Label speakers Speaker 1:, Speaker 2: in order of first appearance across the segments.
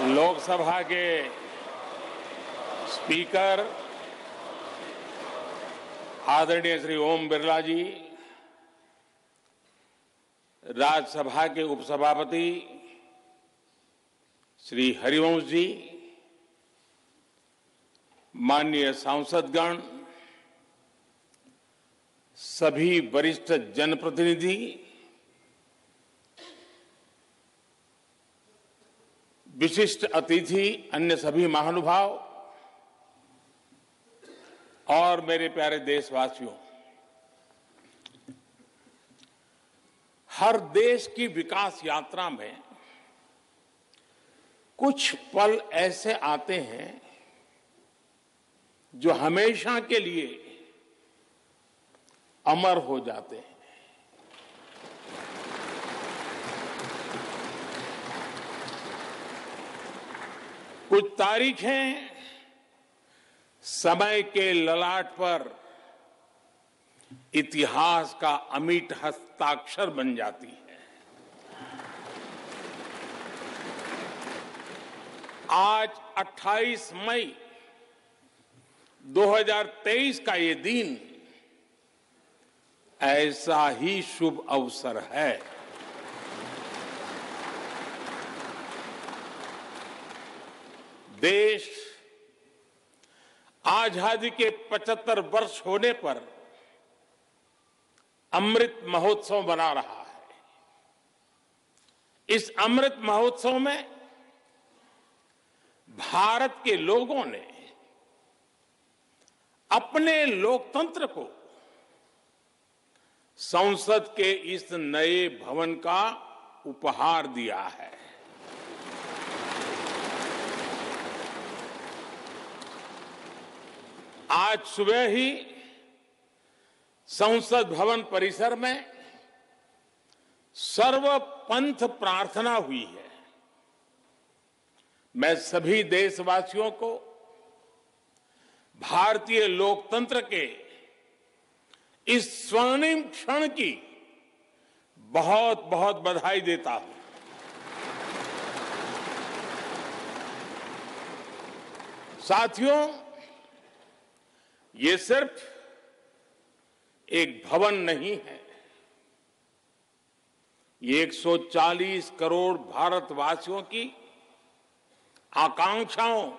Speaker 1: लोकसभा के स्पीकर आदरणीय श्री ओम बिरला जी, राज्यसभा के उपसभापति श्री हरिवंश जी, माननीय सांसदगण, सभी वरिष्ठ जनप्रतिनिधि, विशिष्ट अतिथि, अन्य सभी महानुभाव और मेरे प्यारे देशवासियों, हर देश की विकास यात्रा में कुछ पल ऐसे आते हैं जो हमेशा के लिए अमर हो जाते हैं। कुछ तारीखें समय के ललाट पर इतिहास का अमिट हस्ताक्षर बन जाती है। आज 28 मई 2023 का ये दिन ऐसा ही शुभ अवसर है। देश आजादी के 75 वर्ष होने पर अमृत महोत्सव मना रहा है। इस अमृत महोत्सव में भारत के लोगों ने अपने लोकतंत्र को संसद के इस नए भवन का उपहार दिया है। आज सुबह ही संसद भवन परिसर में सर्वपंथ प्रार्थना हुई है। मैं सभी देशवासियों को भारतीय लोकतंत्र के इस स्वर्णिम क्षण की बहुत बहुत बधाई देता हूं। साथियों, ये सिर्फ एक भवन नहीं है, ये 140 करोड़ भारतवासियों की आकांक्षाओं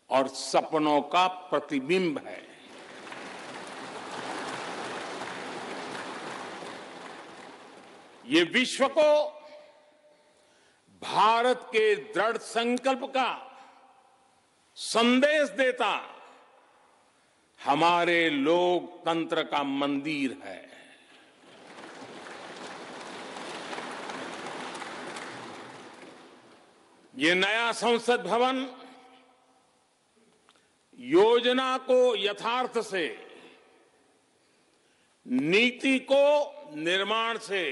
Speaker 1: और सपनों का प्रतिबिंब है। ये विश्व को भारत के दृढ़ संकल्प का संदेश देता हमारे लोकतंत्र का मंदिर है। ये नया संसद भवन योजना को यथार्थ से, नीति को निर्माण से,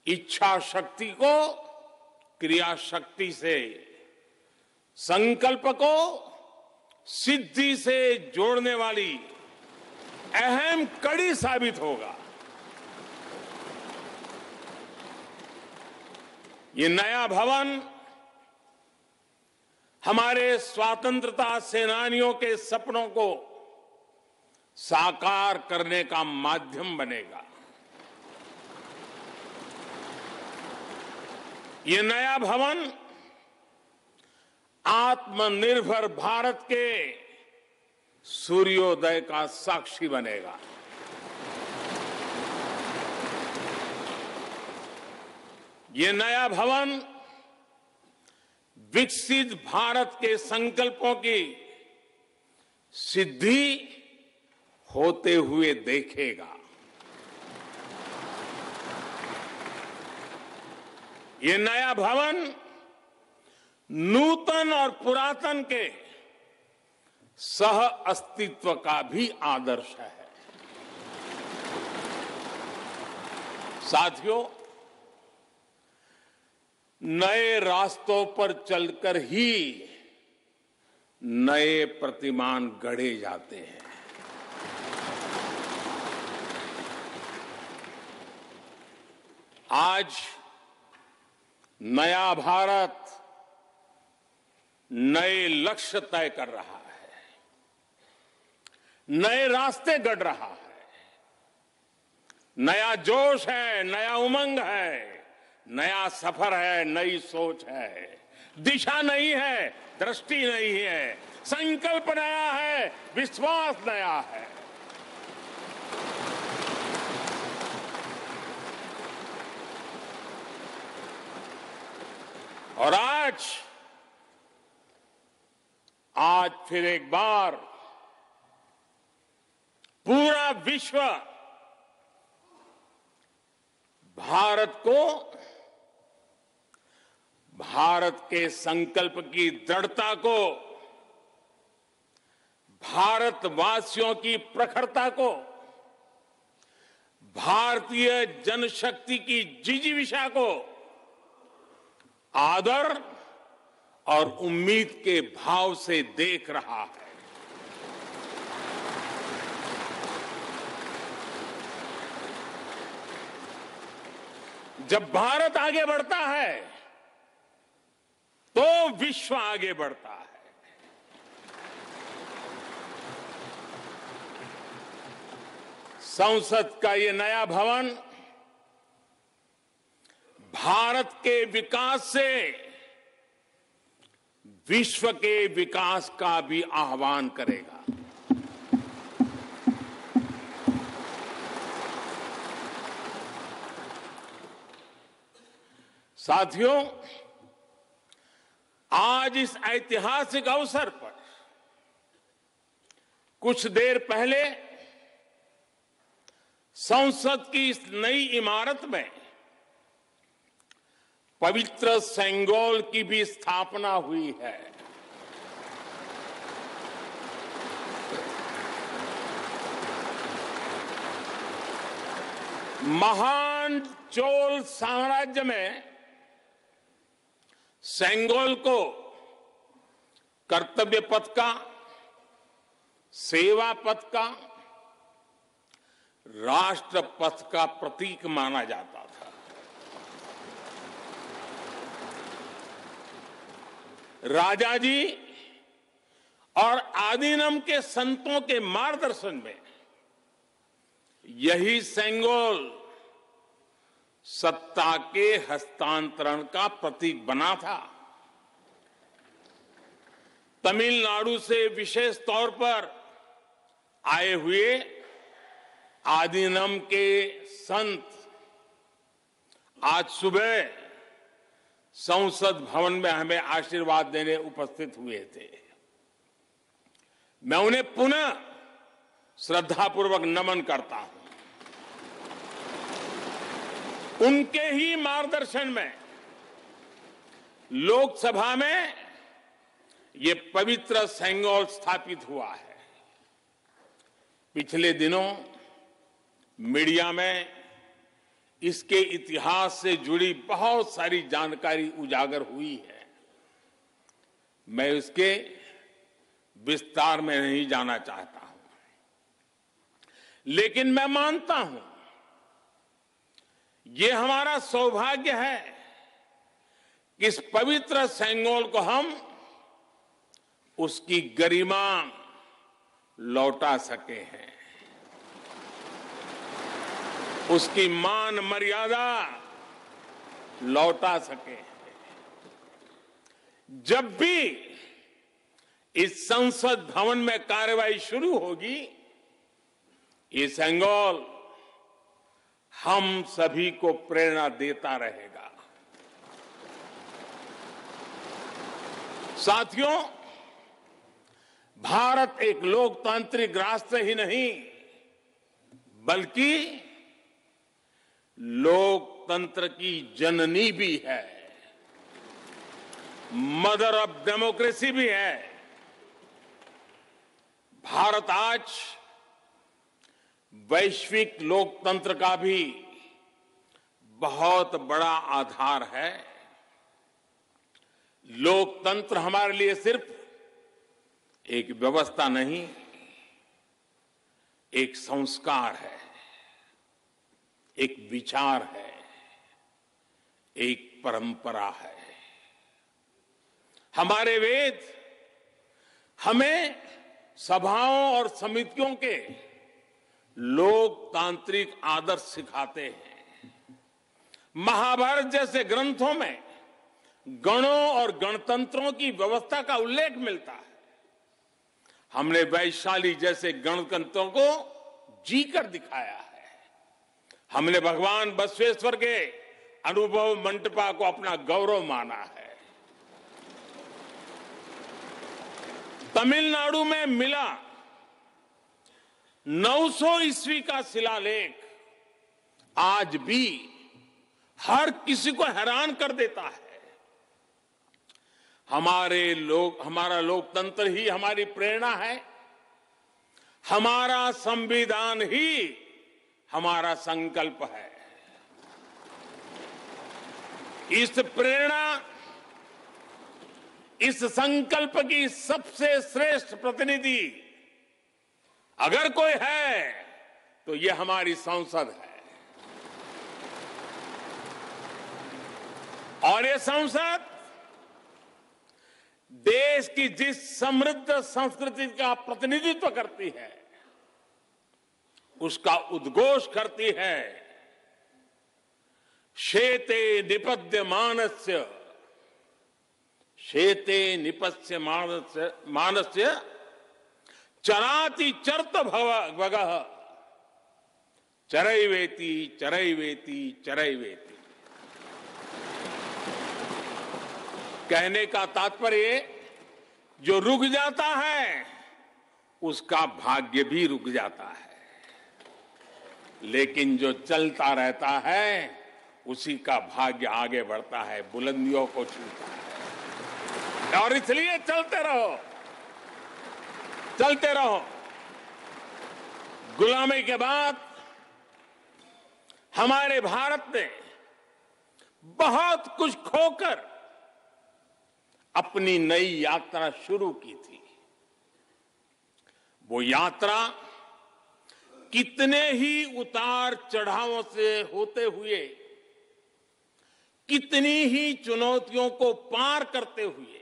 Speaker 1: इच्छा शक्ति को क्रिया शक्ति से, संकल्प को सिद्धि से जोड़ने वाली अहम कड़ी साबित होगा। ये नया भवन हमारे स्वतंत्रता सेनानियों के सपनों को साकार करने का माध्यम बनेगा। ये नया भवन आत्मनिर्भर भारत के सूर्योदय का साक्षी बनेगा। ये नया भवन विकसित भारत के संकल्पों की सिद्धि होते हुए देखेगा। ये नया भवन नूतन और पुरातन के सह अस्तित्व का भी आदर्श है। साथियों, नए रास्तों पर चलकर ही नए प्रतिमान गढ़े जाते हैं। आज नया भारत नए लक्ष्य तय कर रहा है, नए रास्ते गढ़ रहा है, नया जोश है, नया उमंग है, नया सफर है, नई सोच है, दिशा नई है, दृष्टि नई है, संकल्प नया है, विश्वास नया है। और आज फिर एक बार पूरा विश्व भारत को, भारत के संकल्प की दृढ़ता को, भारतवासियों की प्रखरता को, भारतीय जनशक्ति की जिजीविषा को आदर और उम्मीद के भाव से देख रहा है। जब भारत आगे बढ़ता है तो विश्व आगे बढ़ता है। संसद का ये नया भवन भारत के विकास से विश्व के विकास का भी आह्वान करेगा। साथियों, आज इस ऐतिहासिक अवसर पर कुछ देर पहले संसद की इस नई इमारत में पवित्र सेंगोल की भी स्थापना हुई है। महान चोल साम्राज्य में सेंगोल को कर्तव्य पथ का, सेवा पथ का, राष्ट्र पथ का प्रतीक माना जाता था। राजा जी और आदीनम के संतों के मार्गदर्शन में यही सेंगोल सत्ता के हस्तांतरण का प्रतीक बना था। तमिलनाडु से विशेष तौर पर आए हुए आदीनम के संत आज सुबह संसद भवन में हमें आशीर्वाद देने उपस्थित हुए थे। मैं उन्हें पुनः श्रद्धापूर्वक नमन करता हूं। उनके ही मार्गदर्शन में लोकसभा में ये पवित्र सेंगोल स्थापित हुआ है। पिछले दिनों मीडिया में इसके इतिहास से जुड़ी बहुत सारी जानकारी उजागर हुई है। मैं इसके विस्तार में नहीं जाना चाहता हूं, लेकिन मैं मानता हूं ये हमारा सौभाग्य है कि इस पवित्र सेंगोल को हम उसकी गरिमा लौटा सके हैं, उसकी मान मर्यादा लौटा सके। जब भी इस संसद भवन में कार्रवाई शुरू होगी, ये सेंगोल हम सभी को प्रेरणा देता रहेगा। साथियों, भारत एक लोकतांत्रिक राष्ट्र ही नहीं बल्कि लोकतंत्र की जननी भी है, मदर ऑफ डेमोक्रेसी भी है। भारत आज वैश्विक लोकतंत्र का भी बहुत बड़ा आधार है। लोकतंत्र हमारे लिए सिर्फ एक व्यवस्था नहीं, एक संस्कार है, एक विचार है, एक परंपरा है। हमारे वेद हमें सभाओं और समितियों के लोकतांत्रिक आदर्श सिखाते हैं। महाभारत जैसे ग्रंथों में गणों और गणतंत्रों की व्यवस्था का उल्लेख मिलता है। हमने वैशाली जैसे गणतंत्रों को जीकर दिखाया है। हमने भगवान बसवेश्वर के अनुभव मंटपा को अपना गौरव माना है। तमिलनाडु में मिला 900 ईस्वी का शिलालेख आज भी हर किसी को हैरान कर देता है। हमारा लोकतंत्र ही हमारी प्रेरणा है। हमारा संविधान ही हमारा संकल्प है। इस प्रेरणा, इस संकल्प की सबसे श्रेष्ठ प्रतिनिधि अगर कोई है तो ये हमारी संसद है। और ये संसद देश की जिस समृद्ध संस्कृति का प्रतिनिधित्व करती है उसका उद्घोष करती है। शेते निपद्यमानस्य शेते निपद्यमानस्य चराति चर्त भगः चरैवेति चरैवेति चरैवेति। कहने का तात्पर्य जो रुक जाता है उसका भाग्य भी रुक जाता है, लेकिन जो चलता रहता है उसी का भाग्य आगे बढ़ता है, बुलंदियों को छूता है। और इसलिए चलते रहो, चलते रहो। गुलामी के बाद हमारे भारत ने बहुत कुछ खोकर अपनी नई यात्रा शुरू की थी। वो यात्रा कितने ही उतार चढ़ावों से होते हुए, कितनी ही चुनौतियों को पार करते हुए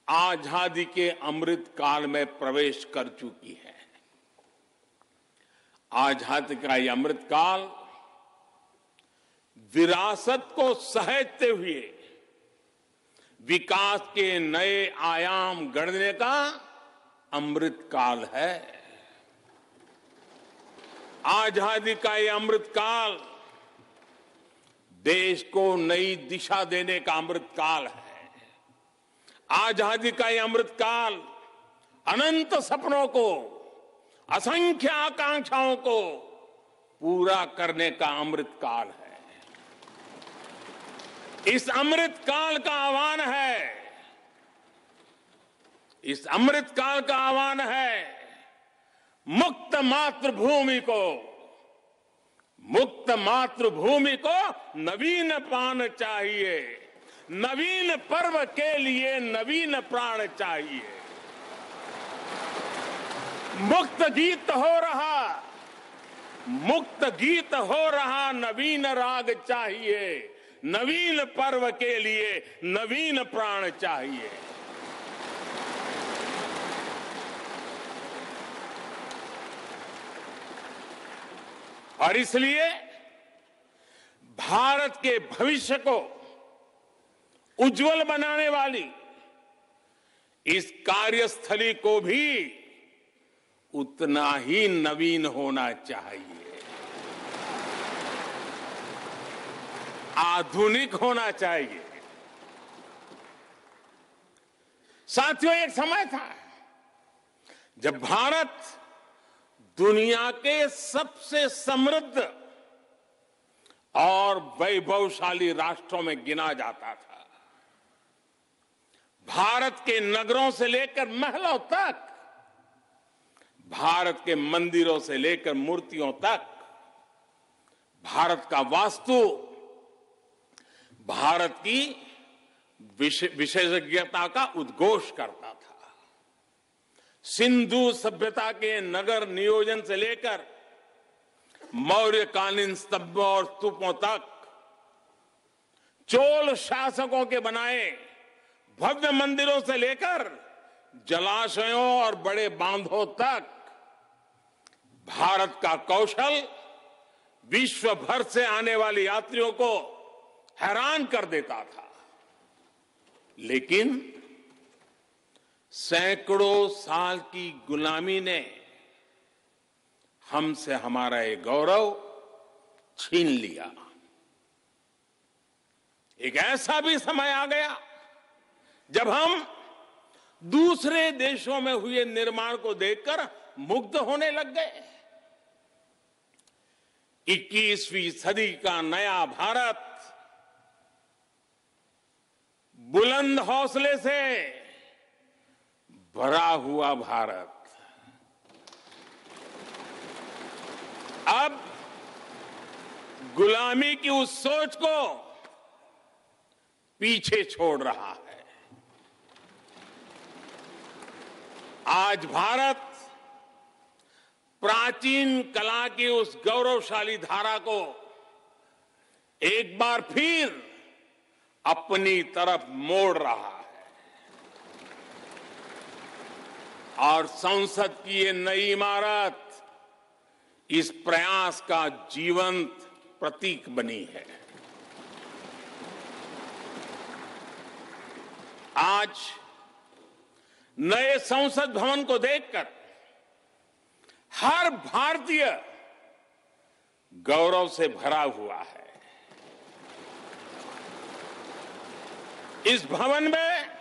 Speaker 1: आजादी के अमृत काल में प्रवेश कर चुकी है। आजादी का ये अमृत काल विरासत को सहेजते हुए विकास के नए आयाम गढ़ने का अमृत काल है। आजादी का ये अमृत काल देश को नई दिशा देने का अमृत काल है। आजादी का ये अमृत काल अनंत सपनों को, असंख्य आकांक्षाओं को पूरा करने का अमृत काल है। इस अमृत काल का आह्वान है, इस अमृत काल का आह्वान है मुक्त मातृभूमि को, मुक्त मातृभूमि को नवीन प्राण चाहिए, नवीन पर्व के लिए नवीन प्राण चाहिए। मुक्त गीत हो रहा, मुक्त गीत हो रहा नवीन राग चाहिए, नवीन पर्व के लिए नवीन प्राण चाहिए। और इसलिए भारत के भविष्य को उज्जवल बनाने वाली इस कार्यस्थली को भी उतना ही नवीन होना चाहिए, आधुनिक होना चाहिए। साथियों, एक समय था जब भारत दुनिया के सबसे समृद्ध और वैभवशाली राष्ट्रों में गिना जाता था। भारत के नगरों से लेकर महलों तक, भारत के मंदिरों से लेकर मूर्तियों तक, भारत का वास्तु भारत की विशेषज्ञता का उद्घोष करता था। सिंधु सभ्यता के नगर नियोजन से लेकर मौर्यकालीन स्तंभों और स्तूपों तक चोल शासकों के बनाए भव्य मंदिरों से लेकर जलाशयों और बड़े बांधों तक भारत का कौशल विश्व भर से आने वाले यात्रियों को हैरान कर देता था। लेकिन सैकड़ों साल की गुलामी ने हमसे हमारा ये गौरव छीन लिया। एक ऐसा भी समय आ गया जब हम दूसरे देशों में हुए निर्माण को देखकर मुग्ध होने लग गए। 21वीं सदी का नया भारत बुलंद हौसले से भरा हुआ भारत अब गुलामी की उस सोच को पीछे छोड़ रहा है। आज भारत प्राचीन कला की उस गौरवशाली धारा को एक बार फिर अपनी तरफ मोड़ रहा है और संसद की ये नई इमारत इस प्रयास का जीवंत प्रतीक बनी है। आज नए संसद भवन को देखकर हर भारतीय गौरव से भरा हुआ है। इस भवन में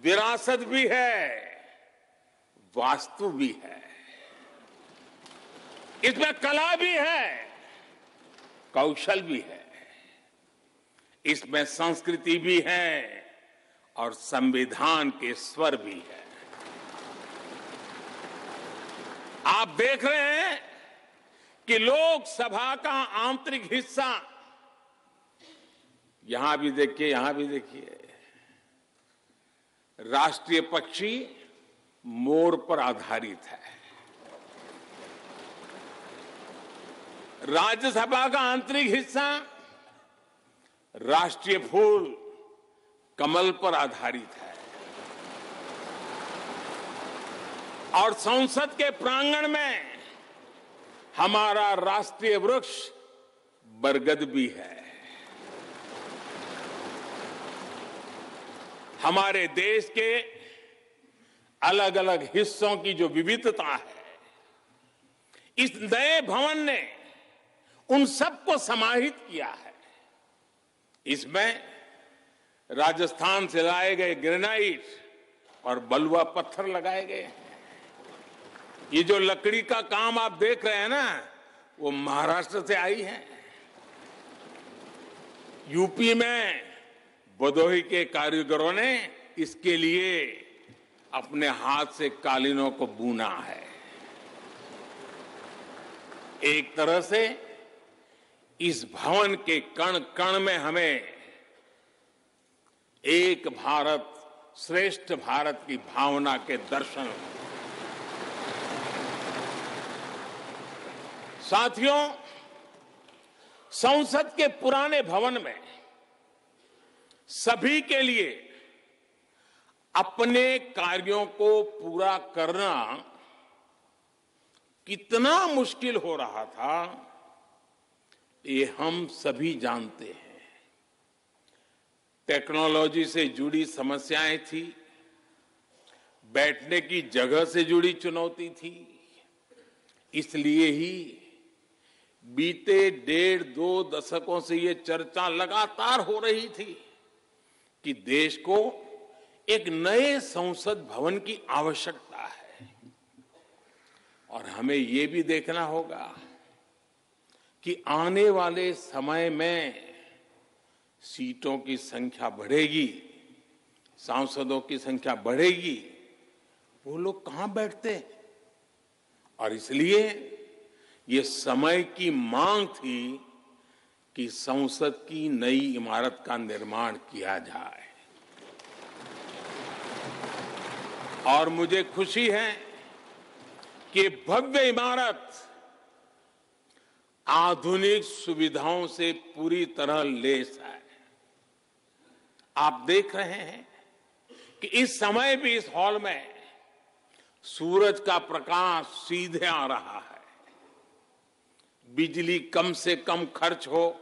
Speaker 1: विरासत भी है, वास्तु भी है, इसमें कला भी है, कौशल भी है, इसमें संस्कृति भी है और संविधान के स्वर भी है। आप देख रहे हैं कि लोकसभा का आंतरिक हिस्सा, यहां भी देखिए, यहां भी देखिए, राष्ट्रीय पक्षी मोर पर आधारित है। राज्यसभा का आंतरिक हिस्सा राष्ट्रीय फूल कमल पर आधारित है और संसद के प्रांगण में हमारा राष्ट्रीय वृक्ष बरगद भी है। हमारे देश के अलग अलग हिस्सों की जो विविधता है, इस नए भवन ने उन सबको समाहित किया है। इसमें राजस्थान से लाए गए ग्रेनाइट और बलुआ पत्थर लगाए गए हैं। ये जो लकड़ी का काम आप देख रहे हैं ना, वो महाराष्ट्र से आई है। यूपी में भदोही के कारीगरों ने इसके लिए अपने हाथ से कालीनों को बुना है। एक तरह से इस भवन के कण कण में हमें एक भारत श्रेष्ठ भारत की भावना के दर्शन। साथियों, संसद के पुराने भवन में सभी के लिए अपने कार्यों को पूरा करना कितना मुश्किल हो रहा था, ये हम सभी जानते हैं। टेक्नोलॉजी से जुड़ी समस्याएं थी, बैठने की जगह से जुड़ी चुनौती थी। इसलिए ही बीते 1.5-2 दशकों से ये चर्चा लगातार हो रही थी कि देश को एक नए संसद भवन की आवश्यकता है। और हमें ये भी देखना होगा कि आने वाले समय में सीटों की संख्या बढ़ेगी, सांसदों की संख्या बढ़ेगी, वो लोग कहां बैठते हैं? और इसलिए ये समय की मांग थी कि संसद की नई इमारत का निर्माण किया जाए। और मुझे खुशी है कि भव्य इमारत आधुनिक सुविधाओं से पूरी तरह लैस है। आप देख रहे हैं कि इस समय भी इस हॉल में सूरज का प्रकाश सीधे आ रहा है, बिजली कम से कम खर्च हो,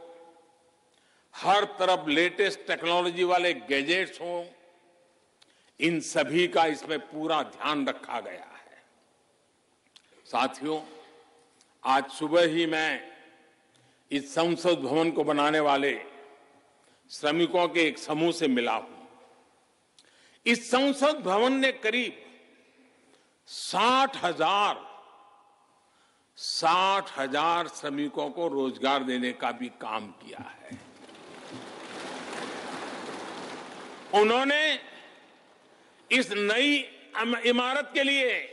Speaker 1: हर तरफ लेटेस्ट टेक्नोलॉजी वाले गैजेट्स हों, इन सभी का इसमें पूरा ध्यान रखा गया है। साथियों, आज सुबह ही मैं इस संसद भवन को बनाने वाले श्रमिकों के एक समूह से मिला हूं। इस संसद भवन ने करीब 60,000 श्रमिकों को रोजगार देने का भी काम किया है। उन्होंने इस नई इमारत के लिए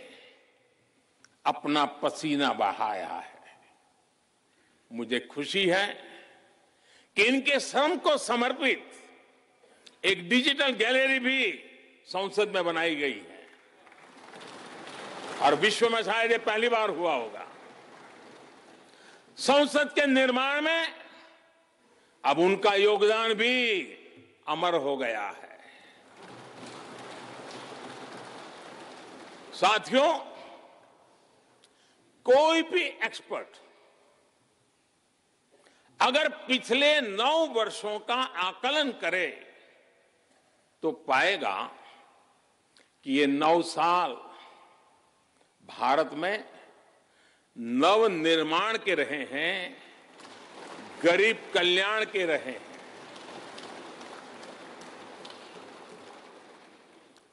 Speaker 1: अपना पसीना बहाया है। मुझे खुशी है कि इनके श्रम को समर्पित एक डिजिटल गैलरी भी संसद में बनाई गई है और विश्व में शायद ये पहली बार हुआ होगा। संसद के निर्माण में अब उनका योगदान भी अमर हो गया है। साथियों, कोई भी एक्सपर्ट अगर पिछले 9 वर्षों का आकलन करे तो पाएगा कि ये 9 साल भारत में नव निर्माण के रहे हैं, गरीब कल्याण के रहे हैं।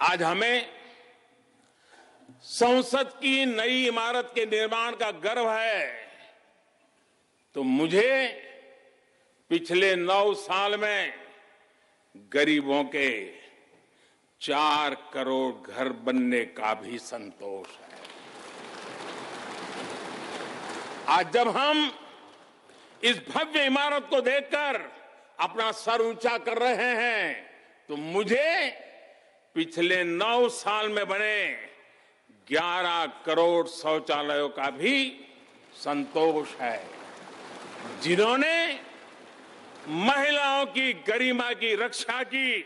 Speaker 1: आज हमें संसद की नई इमारत के निर्माण का गर्व है, तो मुझे पिछले 9 साल में गरीबों के 4 करोड़ घर बनने का भी संतोष है। आज जब हम इस भव्य इमारत को देखकर अपना सर ऊंचा कर रहे हैं, तो मुझे पिछले 9 साल में बने 11 करोड़ शौचालयों का भी संतोष है, जिन्होंने महिलाओं की गरिमा की रक्षा की,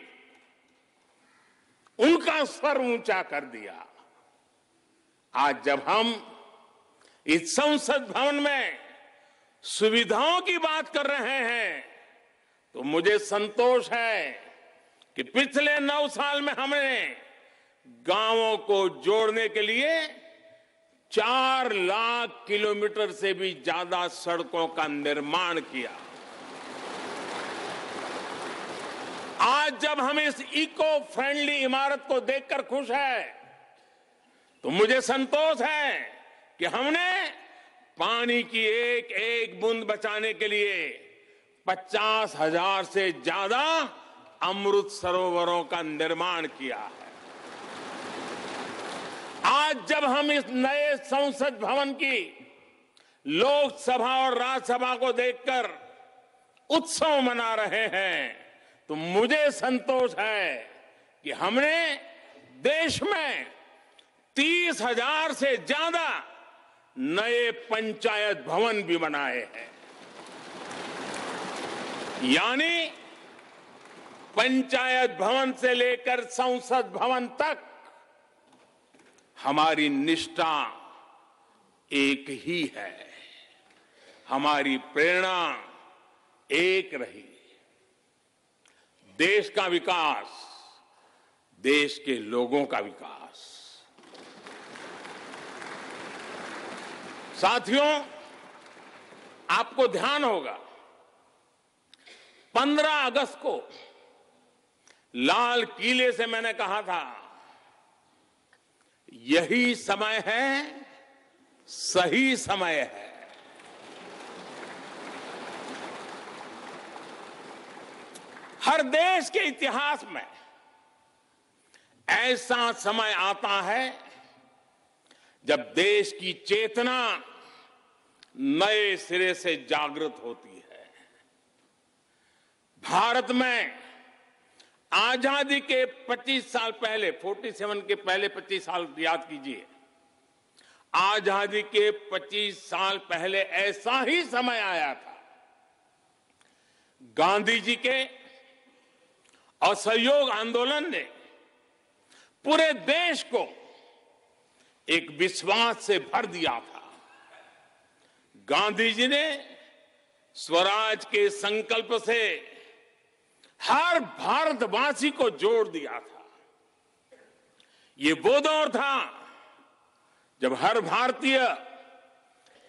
Speaker 1: उनका सर ऊंचा कर दिया। आज जब हम इस संसद भवन में सुविधाओं की बात कर रहे हैं, तो मुझे संतोष है कि पिछले 9 साल में हमने गांवों को जोड़ने के लिए 4 लाख किलोमीटर से भी ज्यादा सड़कों का निर्माण किया। आज जब हम इस इको फ्रेंडली इमारत को देखकर खुश है, तो मुझे संतोष है कि हमने पानी की एक एक बूंद बचाने के लिए 50,000 से ज्यादा अमृत सरोवरों का निर्माण किया है। आज जब हम इस नए संसद भवन की लोकसभा और राज्यसभा को देखकर उत्सव मना रहे हैं, तो मुझे संतोष है कि हमने देश में 30,000 से ज्यादा नए पंचायत भवन भी बनाए हैं। यानी पंचायत भवन से लेकर संसद भवन तक हमारी निष्ठा एक ही है, हमारी प्रेरणा एक रही। देश का विकास, देश के लोगों का विकास। साथियों, आपको ध्यान होगा 15 अगस्त को लाल किले से मैंने कहा था, यही समय है, सही समय है। हर देश के इतिहास में ऐसा समय आता है जब देश की चेतना नए सिरे से जागृत होती है। भारत में आजादी के 25 साल पहले, 47 के पहले 25 साल याद कीजिए, आजादी के 25 साल पहले ऐसा ही समय आया था। गांधी जी के असहयोग आंदोलन ने पूरे देश को एक विश्वास से भर दिया था। गांधी जी ने स्वराज के संकल्प से हर भारतवासी को जोड़ दिया था। ये वो दौर था जब हर भारतीय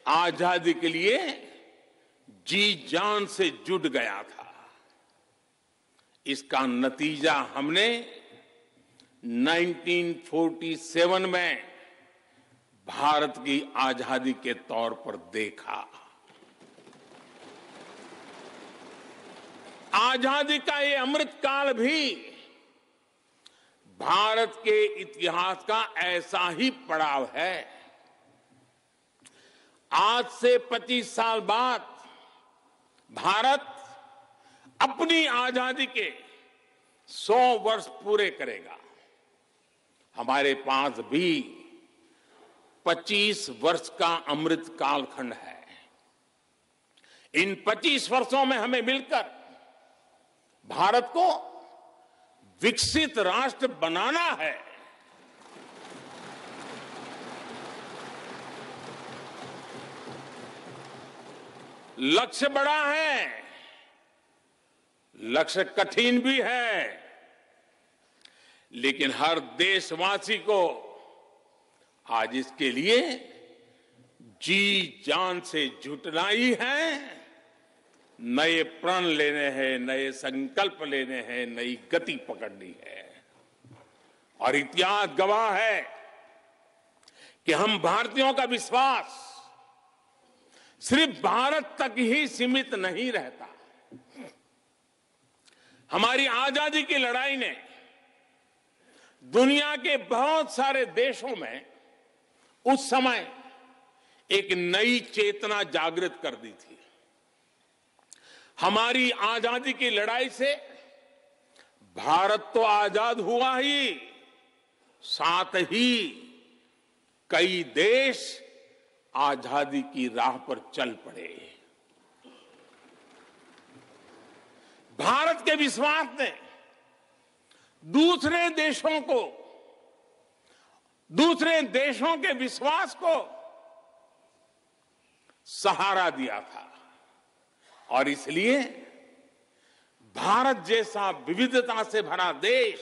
Speaker 1: आजादी के लिए जी जान से जुट गया था। इसका नतीजा हमने 1947 में भारत की आजादी के तौर पर देखा। आजादी का ये अमृत काल भी भारत के इतिहास का ऐसा ही पड़ाव है। आज से 25 साल बाद भारत अपनी आजादी के 100 वर्ष पूरे करेगा। हमारे पास भी 25 वर्ष का अमृत कालखंड है। इन 25 वर्षों में हमें मिलकर भारत को विकसित राष्ट्र बनाना है। लक्ष्य बड़ा है, लक्ष्य कठिन भी है, लेकिन हर देशवासी को आज इसके लिए जी जान से जुटना ही है। नए प्रण लेने हैं, नए संकल्प लेने हैं, नई गति पकड़नी है। और इतिहास गवाह है कि हम भारतीयों का विश्वास सिर्फ भारत तक ही सीमित नहीं रहता। हमारी आजादी की लड़ाई ने दुनिया के बहुत सारे देशों में उस समय एक नई चेतना जागृत कर दी थी। हमारी आजादी की लड़ाई से भारत तो आजाद हुआ ही, साथ ही कई देश आजादी की राह पर चल पड़े। भारत के विश्वास ने दूसरे देशों के विश्वास को सहारा दिया था। और इसलिए भारत जैसा विविधता से भरा देश,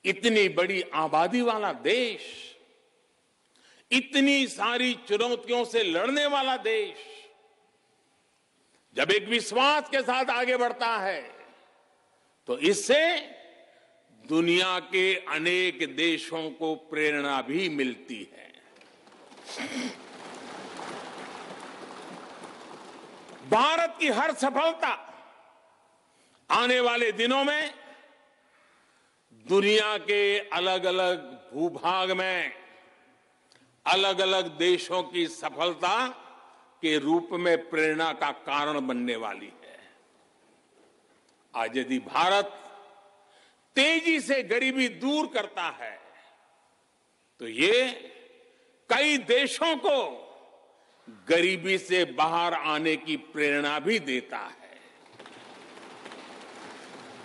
Speaker 1: इतनी बड़ी आबादी वाला देश, इतनी सारी चुनौतियों से लड़ने वाला देश जब एक विश्वास के साथ आगे बढ़ता है तो इससे दुनिया के अनेक देशों को प्रेरणा भी मिलती है। भारत की हर सफलता आने वाले दिनों में दुनिया के अलग अलग भूभाग में अलग अलग देशों की सफलता के रूप में प्रेरणा का कारण बनने वाली है। आज यदि भारत तेजी से गरीबी दूर करता है तो ये कई देशों को गरीबी से बाहर आने की प्रेरणा भी देता है।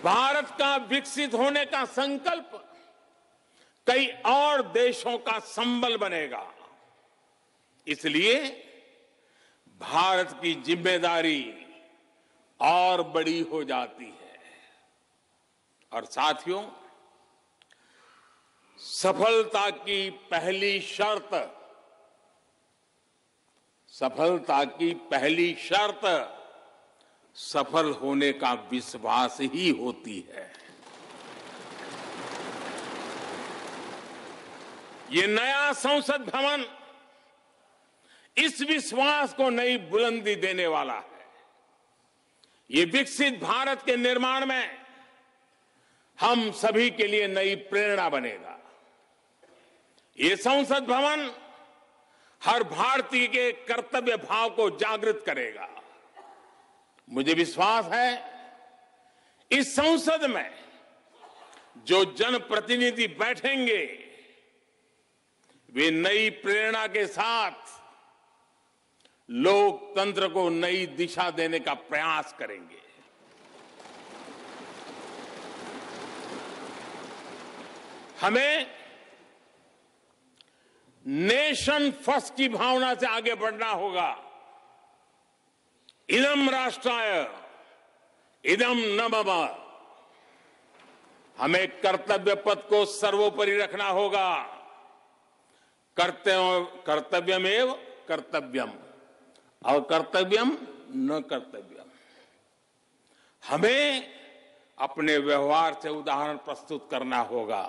Speaker 1: भारत का विकसित होने का संकल्प कई और देशों का संबल बनेगा। इसलिए भारत की जिम्मेदारी और बड़ी हो जाती है। और साथियों, सफलता की पहली शर्त सफल होने का विश्वास ही होती है। ये नया संसद भवन इस विश्वास को नई बुलंदी देने वाला है। ये विकसित भारत के निर्माण में हम सभी के लिए नई प्रेरणा बनेगा। ये संसद भवन हर भारतीय के कर्तव्य भाव को जागृत करेगा। मुझे विश्वास है इस संसद में जो जनप्रतिनिधि बैठेंगे वे नई प्रेरणा के साथ लोकतंत्र को नई दिशा देने का प्रयास करेंगे। हमें नेशन फर्स्ट की भावना से आगे बढ़ना होगा। इदम राष्ट्राय इदम न मम। हमें कर्तव्य पथ को सर्वोपरि रखना होगा। कर्तव्यमेव कर्तव्यम और कर्तव्यम न कर्तव्यम। हमें अपने व्यवहार से उदाहरण प्रस्तुत करना होगा।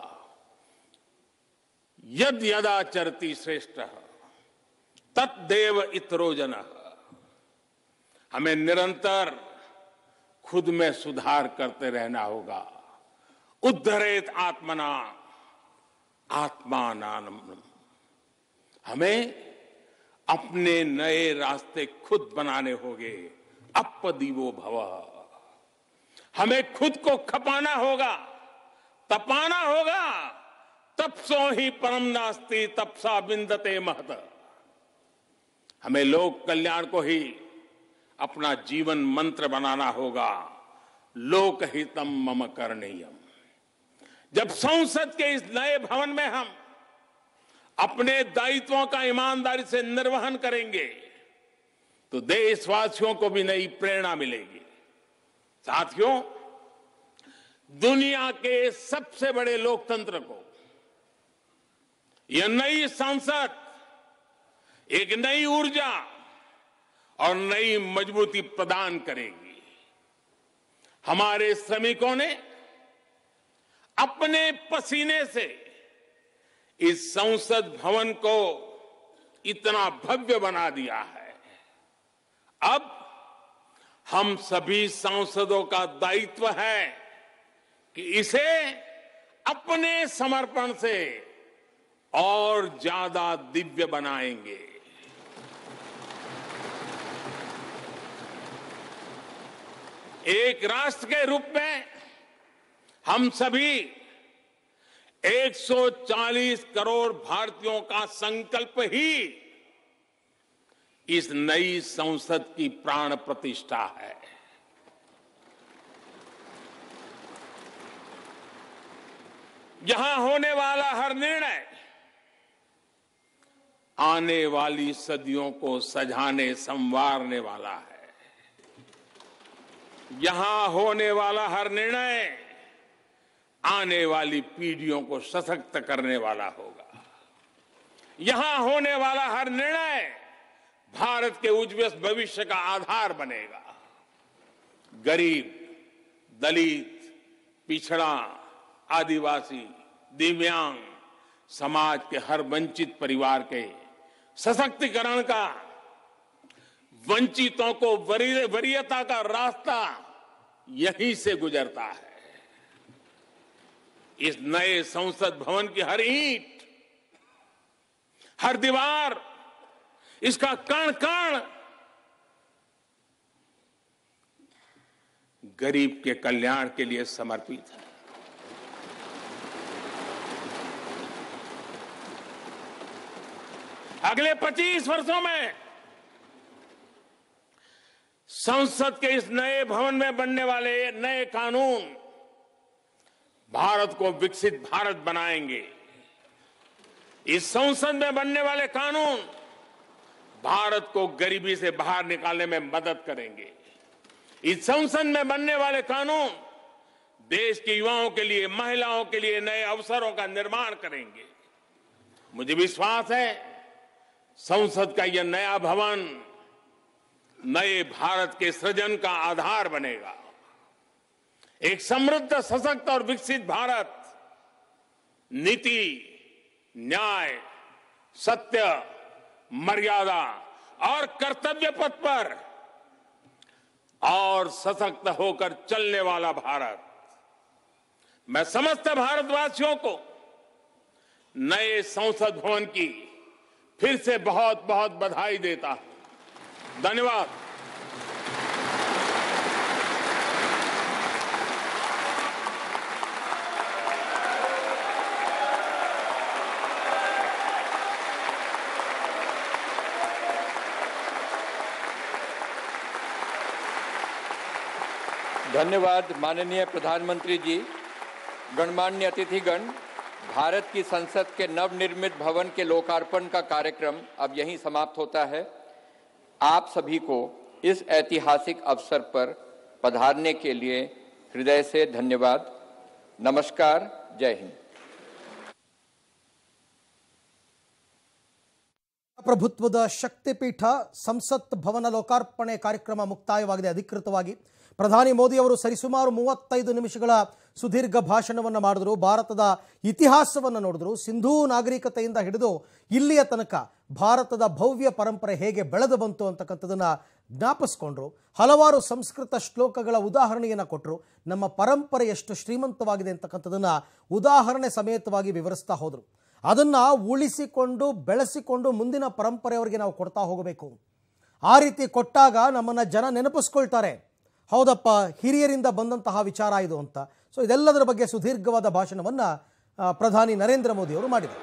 Speaker 1: यद यदाचरति श्रेष्ठ तत्देव इतरो जनः। हमें निरंतर खुद में सुधार करते रहना होगा। उद्धरेत आत्मना आत्मानाम। हमें अपने नए रास्ते खुद बनाने होंगे। अपदीवो भवः। हमें खुद को खपाना होगा, तपाना होगा। तपसो ही परम नास्ति तपसा बिंदते महत। हमें लोक कल्याण को ही अपना जीवन मंत्र बनाना होगा। लोकहितम मम करणीयम। जब संसद के इस नए भवन में हम अपने दायित्वों का ईमानदारी से निर्वहन करेंगे तो देशवासियों को भी नई प्रेरणा मिलेगी। साथियों, दुनिया के सबसे बड़े लोकतंत्र को यह नई संसद एक नई ऊर्जा और नई मजबूती प्रदान करेगी। हमारे श्रमिकों ने अपने पसीने से इस संसद भवन को इतना भव्य बना दिया है। अब हम सभी सांसदों का दायित्व है कि इसे अपने समर्पण से और ज्यादा दिव्य बनाएंगे। एक राष्ट्र के रूप में हम सभी 140 करोड़ भारतीयों का संकल्प ही इस नई संसद की प्राण प्रतिष्ठा है। यहां होने वाला हर निर्णय आने वाली सदियों को सजाने संवारने वाला है। यहां होने वाला हर निर्णय आने वाली पीढ़ियों को सशक्त करने वाला होगा। यहां होने वाला हर निर्णय भारत के उज्ज्वल भविष्य का आधार बनेगा। गरीब, दलित, पिछड़ा, आदिवासी, दिव्यांग समाज के हर वंचित परिवार के सशक्तिकरण का, वंचितों को वरीयता का रास्ता यहीं से गुजरता है। इस नए संसद भवन की हर ईंट, हर दीवार, इसका कण कण गरीब के कल्याण के लिए समर्पित है। अगले 25 वर्षों में संसद के इस नए भवन में बनने वाले नए कानून भारत को विकसित भारत बनाएंगे। इस संसद में बनने वाले कानून भारत को गरीबी से बाहर निकालने में मदद करेंगे। इस संसद में बनने वाले कानून देश के युवाओं के लिए, महिलाओं के लिए नए अवसरों का निर्माण करेंगे। मुझे विश्वास है संसद का यह नया भवन नए भारत के सृजन का आधार बनेगा। एक समृद्ध, सशक्त और विकसित भारत नीति, न्याय, सत्य, मर्यादा और कर्तव्य पथ पर और सशक्त होकर चलने वाला भारत। मैं समस्त भारतवासियों को नए संसद भवन की फिर से बहुत बहुत बधाई देता हूं। धन्यवाद।
Speaker 2: धन्यवाद माननीय प्रधानमंत्री जी। गणमान्य अतिथिगण, भारत की संसद के नवनिर्मित भवन के लोकार्पण का कार्यक्रम अब यहीं समाप्त होता है। आप सभी को इस ऐतिहासिक अवसर पर पधारने के लिए हृदय से धन्यवाद। नमस्कार, जय हिंद।
Speaker 3: ಪ್ರಭುತ್ವದ ಶಕ್ತಿಪೀಠ ಸಂಸತ್ ಭವನ ಲೋಕಾರ್ಪಣೆ ಕಾರ್ಯಕ್ರಮ ಮುಕ್ತಾಯವಾಗಿದೆ ಅಧಿಕೃತವಾಗಿ. ಪ್ರಧಾನಿ ಮೋದಿ ಅವರು ಸರಿಸುಮಾರು 35 ನಿಮಿಷಗಳ ಸುದೀರ್ಘ ಭಾಷಣವನ್ನು ಮಾಡಿದ್ರು. ಭಾರತದ ಇತಿಹಾಸವನ್ನು ನೋಡಿದ್ರು. ಸಿಂಧೂ ನಾಗರಿಕತೆಯಿಂದ ಹಿಡಿದು ಇಲ್ಲಿಯ ತನಕ ಭಾರತದ ಭವ್ಯ ಪರಂಪರೆ ಹೇಗೆ ಬೆಳೆದು ಬಂತು ಅಂತಕ್ಕಂಥದ್ದನ್ನು ಜ್ಞಾಪಿಸ್ಕೊಂಡ್ರು. ಹಲವಾರು ಸಂಸ್ಕೃತ ಶ್ಲೋಕಗಳ ಉದಾಹರಣೆಯನ್ನು ಕೊಟ್ಟರು. ನಮ್ಮ ಪರಂಪರೆ ಎಷ್ಟು ಶ್ರೀಮಂತವಾಗಿದೆ ಅಂತಕ್ಕಂಥದ್ದನ್ನು ಉದಾಹರಣೆ ಸಮೇತವಾಗಿ ವಿವರಿಸ್ತಾ ಹೋದರು. ಅದನ್ನು ಉಳಿಸಿಕೊಂಡು ಬೆಳೆಸಿಕೊಂಡು ಮುಂದಿನ ಪರಂಪರೆಯವರಿಗೆ ನಾವು ಕೊಡ್ತಾ ಹೋಗಬೇಕು. ಆ ರೀತಿ ಕೊಟ್ಟಾಗ ನಮ್ಮನ್ನು ಜನ ನೆನಪಿಸ್ಕೊಳ್ತಾರೆ, ಹೌದಪ್ಪ ಹಿರಿಯರಿಂದ ಬಂದಂತಹ ವಿಚಾರ ಇದು ಅಂತ. ಸೊ ಇದೆಲ್ಲದರ ಬಗ್ಗೆ ಸುದೀರ್ಘವಾದ ಭಾಷಣವನ್ನು ಪ್ರಧಾನಿ ನರೇಂದ್ರ ಮೋದಿ ಅವರು ಮಾಡಿದರು.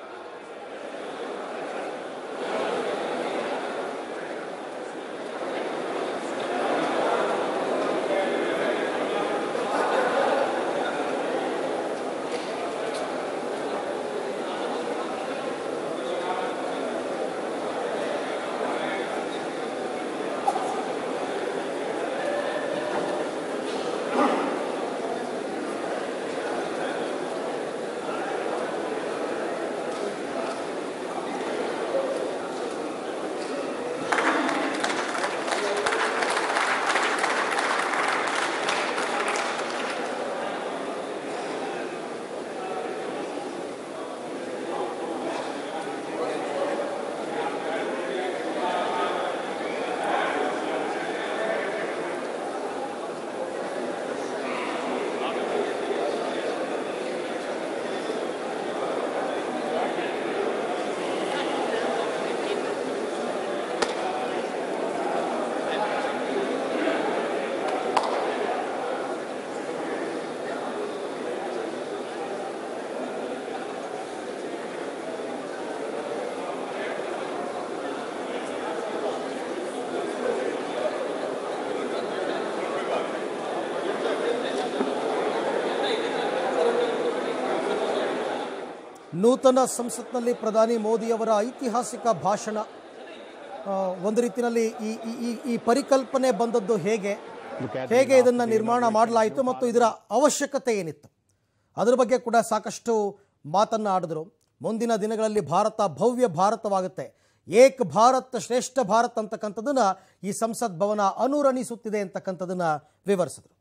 Speaker 3: ನೂತನ ಸಂಸತ್ನಲ್ಲಿ ಪ್ರಧಾನಿ ಮೋದಿಯವರ ಐತಿಹಾಸಿಕ ಭಾಷಣ, ಒಂದು ರೀತಿಯಲ್ಲಿ ಈ ಪರಿಕಲ್ಪನೆ ಬಂದದ್ದು ಹೇಗೆ ಇದನ್ನು ನಿರ್ಮಾಣ ಮಾಡಲಾಯಿತು ಮತ್ತು ಇದರ ಅವಶ್ಯಕತೆ ಏನಿತ್ತು ಅದರ ಬಗ್ಗೆ ಕೂಡ ಸಾಕಷ್ಟು ಮಾತನ್ನು ಆಡಿದ್ರು. ಮುಂದಿನ ದಿನಗಳಲ್ಲಿ ಭಾರತ ಭವ್ಯ ಭಾರತವಾಗುತ್ತೆ, ಏಕ್ ಭಾರತ್ ಶ್ರೇಷ್ಠ ಭಾರತ್ ಅಂತಕ್ಕಂಥದ್ದನ್ನು ಈ ಸಂಸತ್ ಭವನ ಅನುರಣಿಸುತ್ತಿದೆ ಅಂತಕ್ಕಂಥದ್ದನ್ನು ವಿವರಿಸಿದ್ರು.